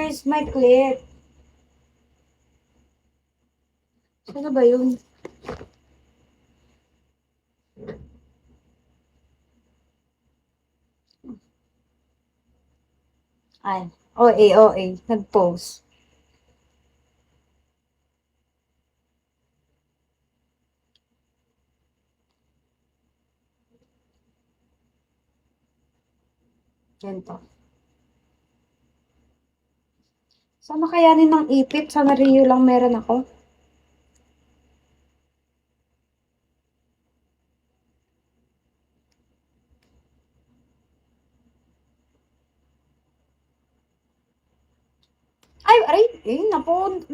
where's my clip? Saan ba yun? Ay, OA. Nag-post. Ganito. Sana kayanin ng ipit? Sana Rio lang meron ako. Ay,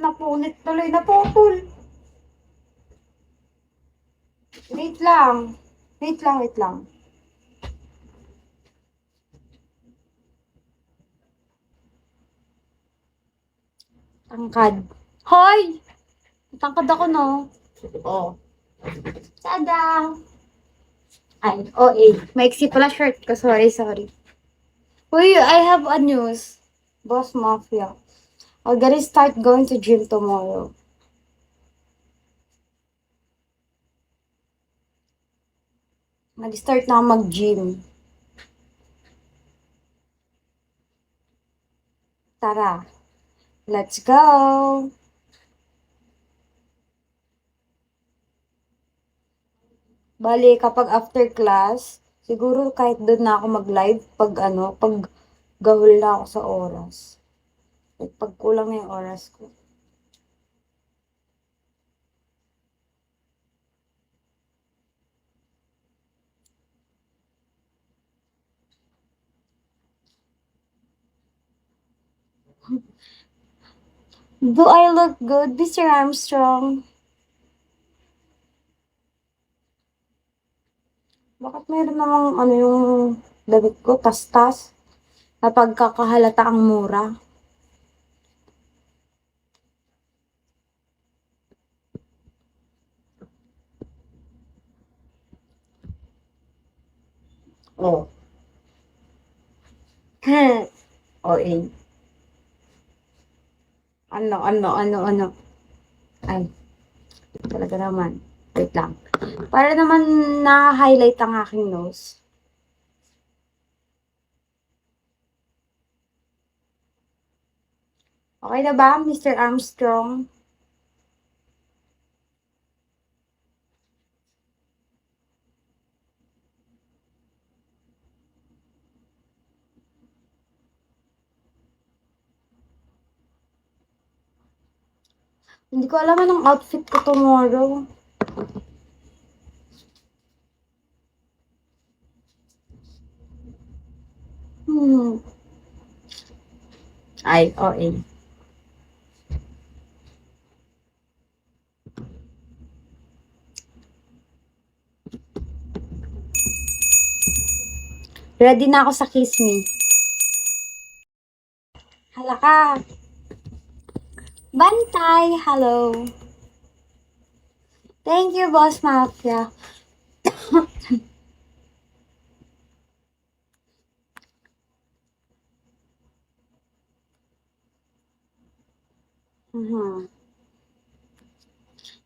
napunit tuloy, napupul. Wait lang. Wait lang. Tangkad. Hoy! Tangkad ako, no? Oh. Tada! Ay, OA. Maiksi pala shirt ko. Sorry. Uy, I have a news. Boss Mafia. I'll gotta start going to gym tomorrow. Mag-start na ako mag-gym. Tara. Let's go! Bali, kapag after class, siguro kahit doon na ako mag-live pag gahol na ako sa oras. Like, pag kulang na yung oras ko. Do I look good, Mr. Armstrong? Bakit meron namang yung damit ko, tas-tas, na pagkakahalata ang mura? Oh. OA. Ano. Ay, talaga naman. Wait lang. Para naman na-highlight ang aking nose. Okay na ba, Mr. Armstrong? Hindi ko alam anong outfit ko tomorrow. Ay, OA. Ready na ako sa Kiss Me. Hala ka. Bantay, hello. Thank you, Boss Mafia.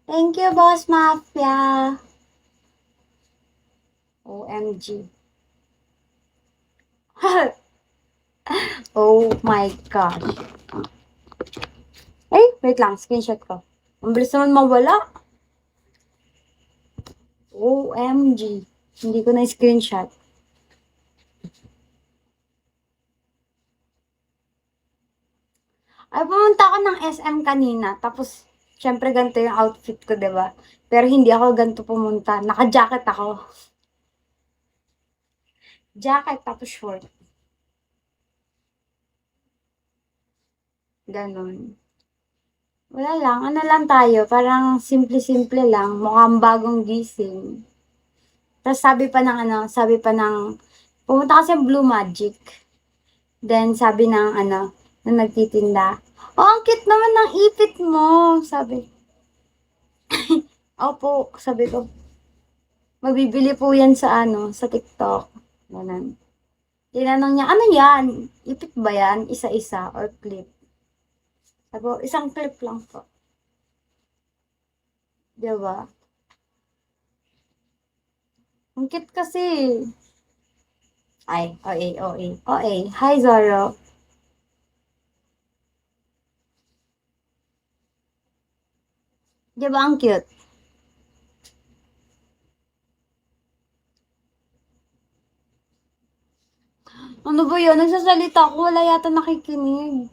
Thank you, Boss Mafia. OMG. Oh my gosh. Ay, wait lang. Screenshot ko. Ang bilis naman mawala. OMG. Hindi ko na screenshot. Ay, pumunta ako ng SM kanina. Tapos, syempre ganito yung outfit ko, diba? Pero hindi ako ganito pumunta. Naka-jacket ako. Jacket, tapos short. Ganon. Wala lang. Ano lang tayo? Parang simple-simple lang. Mukhang bagong gising. Tapos sabi pa ng, pumunta kasi Blue Magic. Then, sabi ng na nagtitinda, oh, ang cute naman ng ipit mo. Sabi. Opo, sabi ko. Mabibili po yan sa TikTok. Ganun. Tinanong niya, ano yan? Ipit ba yan? Isa-isa or clip? Ako, isang clip lang po. Diba? Ang cute kasi. Ay, OA, OA. OA. Hi, Zoro. Diba ang cute? Ano ba yun? Nagsasalita ako. Wala yata nakikinig.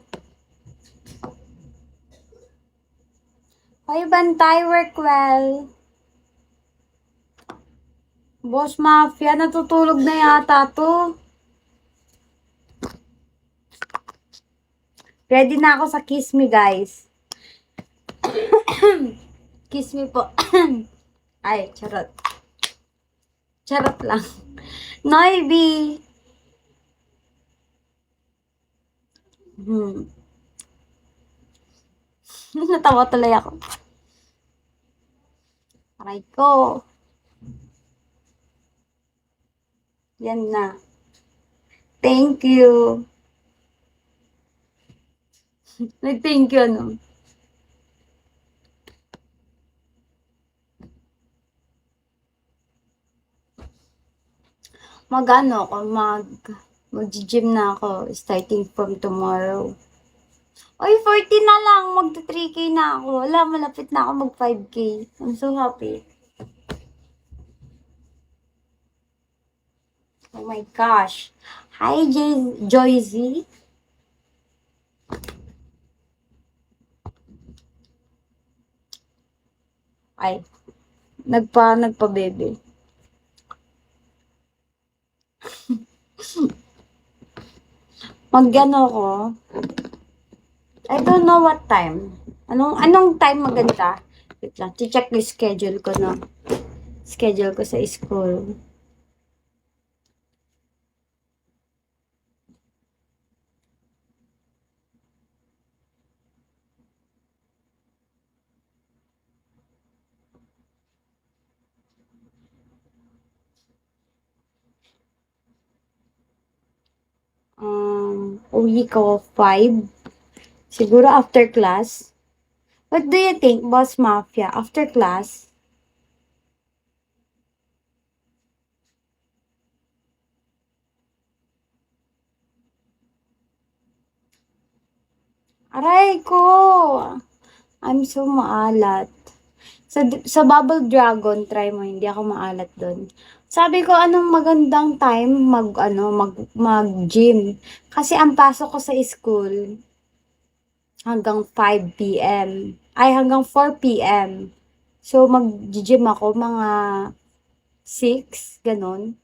Hi, Bantay. Work well. Boss Mafia, natutulog na yata to. Ready na ako sa Kiss Me, guys. Kiss me po. Ay, charot. Charot lang. Noiby. Hmm. Natawa tuloy ako. Aray ko. Yan na. Thank you. Nag-thank you, ano? Mag-ano ako, mag-gym na ako starting from tomorrow. Oy, 40 na lang. Magta-3K na ako. Wala, malapit na ako mag-5K. I'm so happy. Oh my gosh. Hi, Joyzy. Ay, nagpa-bebe. Mag-ano ko. I don't know what time. Anong time maganda? Wait lang, check yung schedule ko na. Schedule ko sa school. Uwi ko 5. Siguro after class. What do you think, Boss Mafia? After class? Aray ko! I'm so maalat. Sa Bubble Dragon, try mo, hindi ako maalat doon. Sabi ko, anong magandang time mag-gym. Kasi ang pasok ko sa school, hanggang 5 p.m. Ay, hanggang 4 p.m. So, mag-gym ako mga 6, ganun.